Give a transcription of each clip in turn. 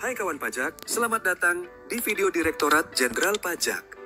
Hai kawan pajak, selamat datang di video Direktorat Jenderal Pajak.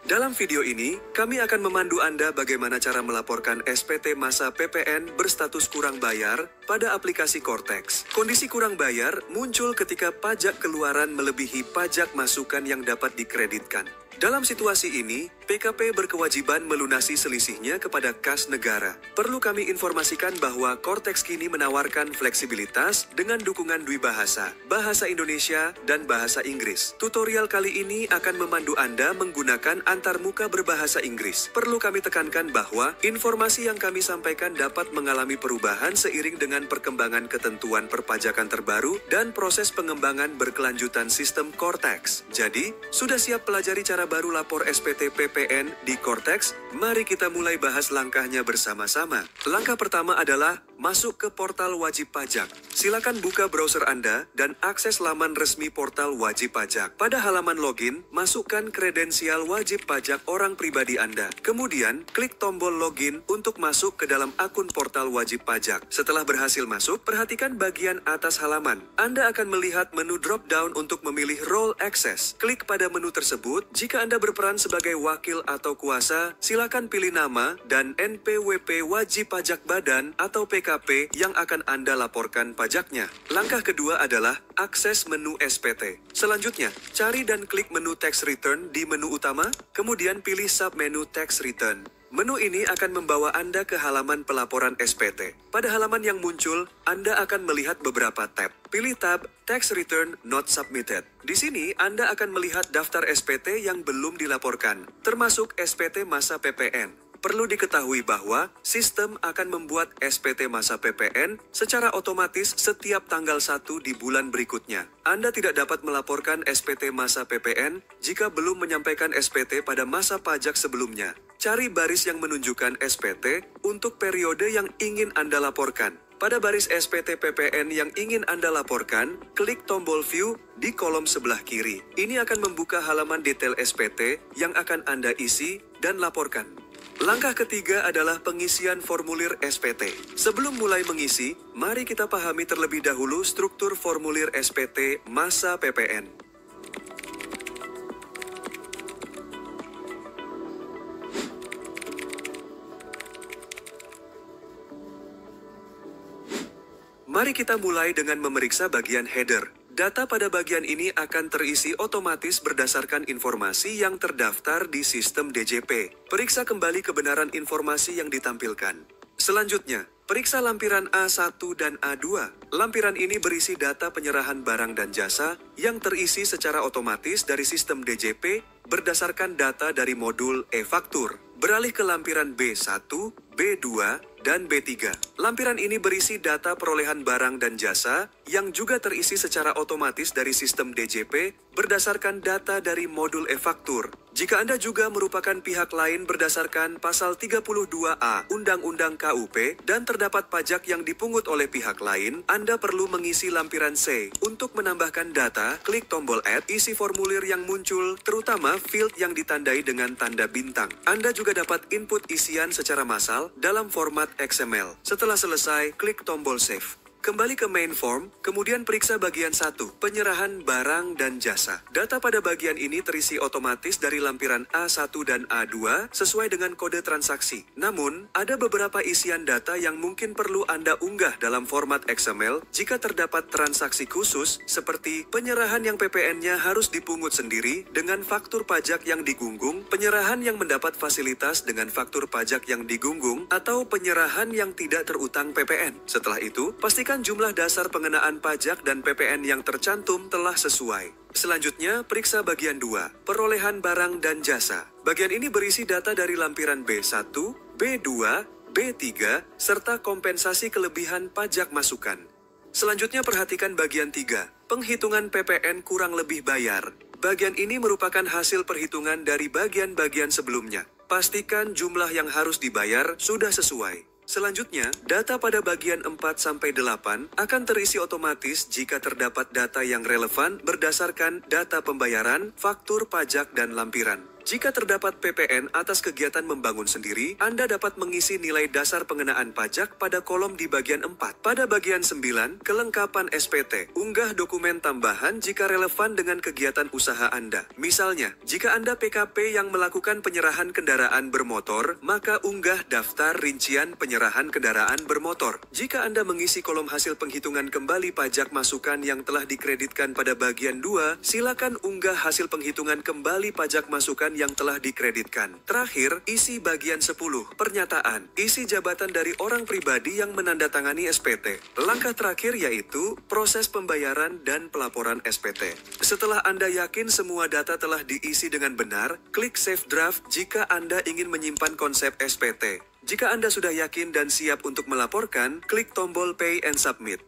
Dalam video ini, kami akan memandu Anda bagaimana cara melaporkan SPT masa PPN berstatus kurang bayar pada aplikasi Cortex. Kondisi kurang bayar muncul ketika pajak keluaran melebihi pajak masukan yang dapat dikreditkan. Dalam situasi ini, PKP berkewajiban melunasi selisihnya kepada kas negara. Perlu kami informasikan bahwa Cortex kini menawarkan fleksibilitas dengan dukungan Dwibahasa, Bahasa Indonesia, dan Bahasa Inggris. Tutorial kali ini akan memandu Anda menggunakan antarmuka berbahasa Inggris. Perlu kami tekankan bahwa informasi yang kami sampaikan dapat mengalami perubahan seiring dengan perkembangan ketentuan perpajakan terbaru dan proses pengembangan berkelanjutan sistem Cortex. Jadi, sudah siap pelajari cara baru lapor SPT PPN di Cortex? Mari kita mulai bahas langkahnya bersama-sama. Langkah pertama adalah masuk ke portal wajib pajak. Silakan buka browser Anda dan akses laman resmi portal wajib pajak. Pada halaman login, masukkan kredensial wajib pajak orang pribadi Anda. Kemudian, klik tombol login untuk masuk ke dalam akun portal wajib pajak. Setelah berhasil masuk, perhatikan bagian atas halaman. Anda akan melihat menu drop-down untuk memilih role access. Klik pada menu tersebut. Jika Anda berperan sebagai wakil atau kuasa, silakan pilih nama dan NPWP wajib pajak badan atau PKP yang akan Anda laporkan pajaknya. Langkah kedua adalah akses menu SPT. Selanjutnya, cari dan klik menu Tax Return di menu utama, kemudian pilih submenu Tax Return. Menu ini akan membawa Anda ke halaman pelaporan SPT. Pada halaman yang muncul, Anda akan melihat beberapa tab. Pilih tab Tax Return Not Submitted. Di sini, Anda akan melihat daftar SPT yang belum dilaporkan, termasuk SPT masa PPN. Perlu diketahui bahwa sistem akan membuat SPT masa PPN secara otomatis setiap tanggal 1 di bulan berikutnya. Anda tidak dapat melaporkan SPT masa PPN jika belum menyampaikan SPT pada masa pajak sebelumnya. Cari baris yang menunjukkan SPT untuk periode yang ingin Anda laporkan. Pada baris SPT PPN yang ingin Anda laporkan, klik tombol View di kolom sebelah kiri. Ini akan membuka halaman detail SPT yang akan Anda isi dan laporkan. Langkah ketiga adalah pengisian formulir SPT. Sebelum mulai mengisi, mari kita pahami terlebih dahulu struktur formulir SPT masa PPN. Mari kita mulai dengan memeriksa bagian header. Data pada bagian ini akan terisi otomatis berdasarkan informasi yang terdaftar di sistem DJP. Periksa kembali kebenaran informasi yang ditampilkan. Selanjutnya, periksa lampiran A1 dan A2. Lampiran ini berisi data penyerahan barang dan jasa yang terisi secara otomatis dari sistem DJP berdasarkan data dari modul e-faktur. Beralih ke lampiran B1, B2, dan B3. Lampiran ini berisi data perolehan barang dan jasa yang juga terisi secara otomatis dari sistem DJP berdasarkan data dari modul e-faktur. Jika Anda juga merupakan pihak lain berdasarkan pasal 32A Undang-Undang KUP dan terdapat pajak yang dipungut oleh pihak lain, Anda perlu mengisi lampiran C. Untuk menambahkan data, klik tombol Add, isi formulir yang muncul, terutama field yang ditandai dengan tanda bintang. Anda juga dapat input isian secara massal dalam format XML. Setelah selesai, klik tombol Save. Kembali ke main form, kemudian periksa bagian 1, penyerahan barang dan jasa. Data pada bagian ini terisi otomatis dari lampiran A1 dan A2 sesuai dengan kode transaksi. Namun, ada beberapa isian data yang mungkin perlu Anda unggah dalam format XML jika terdapat transaksi khusus seperti penyerahan yang PPN-nya harus dipungut sendiri dengan faktur pajak yang digunggung, penyerahan yang mendapat fasilitas dengan faktur pajak yang digunggung, atau penyerahan yang tidak terutang PPN. Setelah itu, pastikan jumlah dasar pengenaan pajak dan PPN yang tercantum telah sesuai. Selanjutnya, periksa bagian 2, perolehan barang dan jasa. Bagian ini berisi data dari lampiran B1, B2, B3, serta kompensasi kelebihan pajak masukan. Selanjutnya perhatikan bagian 3, penghitungan PPN kurang lebih bayar. Bagian ini merupakan hasil perhitungan dari bagian-bagian sebelumnya. Pastikan jumlah yang harus dibayar sudah sesuai. Selanjutnya, data pada bagian 4-8 akan terisi otomatis jika terdapat data yang relevan berdasarkan data pembayaran, faktur pajak dan lampiran. Jika terdapat PPN atas kegiatan membangun sendiri, Anda dapat mengisi nilai dasar pengenaan pajak pada kolom di bagian 4. Pada bagian 9, kelengkapan SPT. Unggah dokumen tambahan jika relevan dengan kegiatan usaha Anda. Misalnya, jika Anda PKP yang melakukan penyerahan kendaraan bermotor, maka unggah daftar rincian penyerahan kendaraan bermotor. Jika Anda mengisi kolom hasil penghitungan kembali pajak masukan yang telah dikreditkan pada bagian 2, silakan unggah hasil penghitungan kembali pajak masukan yang telah dikreditkan. Terakhir, isi bagian 10, pernyataan. Isi jabatan dari orang pribadi yang menandatangani SPT. Langkah terakhir yaitu proses pembayaran dan pelaporan SPT. Setelah Anda yakin semua data telah diisi dengan benar, klik Save Draft jika Anda ingin menyimpan konsep SPT. Jika Anda sudah yakin dan siap untuk melaporkan, klik tombol Pay and Submit.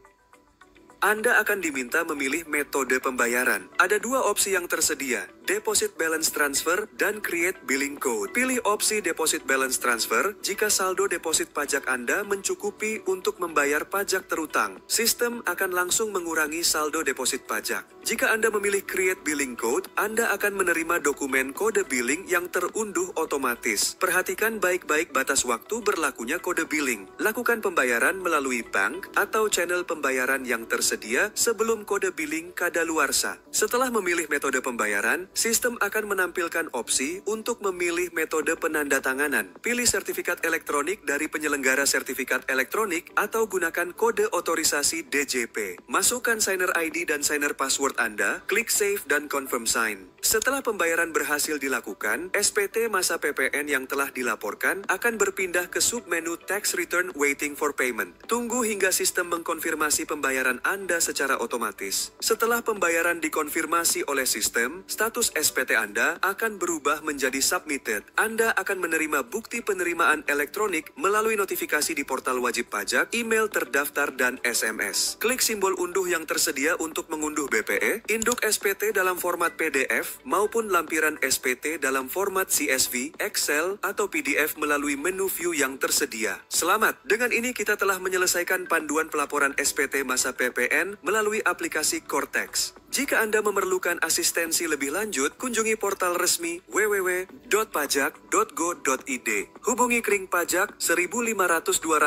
Anda akan diminta memilih metode pembayaran. Ada 2 opsi yang tersedia, Deposit Balance Transfer dan Create Billing Code. Pilih opsi Deposit Balance Transfer jika saldo deposit pajak Anda mencukupi untuk membayar pajak terutang. Sistem akan langsung mengurangi saldo deposit pajak. Jika Anda memilih Create Billing Code, Anda akan menerima dokumen kode billing yang terunduh otomatis. Perhatikan baik-baik batas waktu berlakunya kode billing. Lakukan pembayaran melalui bank atau channel pembayaran yang tersedia sebelum kode billing kadaluarsa. Setelah memilih metode pembayaran, sistem akan menampilkan opsi untuk memilih metode penandatanganan. Pilih sertifikat elektronik dari penyelenggara sertifikat elektronik atau gunakan kode otorisasi DJP. Masukkan signer ID dan signer password Anda, klik Save dan Confirm Sign. Setelah pembayaran berhasil dilakukan, SPT masa PPN yang telah dilaporkan akan berpindah ke submenu Tax Return Waiting for Payment. Tunggu hingga sistem mengkonfirmasi pembayaran Anda secara otomatis. Setelah pembayaran dikonfirmasi oleh sistem, status SPT Anda akan berubah menjadi submitted. Anda akan menerima bukti penerimaan elektronik melalui notifikasi di portal wajib pajak, email terdaftar, dan SMS. Klik simbol unduh yang tersedia untuk mengunduh BPE, induk SPT dalam format PDF, maupun lampiran SPT dalam format CSV, Excel, atau PDF melalui menu view yang tersedia. Selamat! Dengan ini kita telah menyelesaikan panduan pelaporan SPT masa PPN melalui aplikasi Cortex. Jika Anda memerlukan asistensi lebih lanjut, kunjungi portal resmi www.pajak.go.id. Hubungi Kring Pajak 1500 200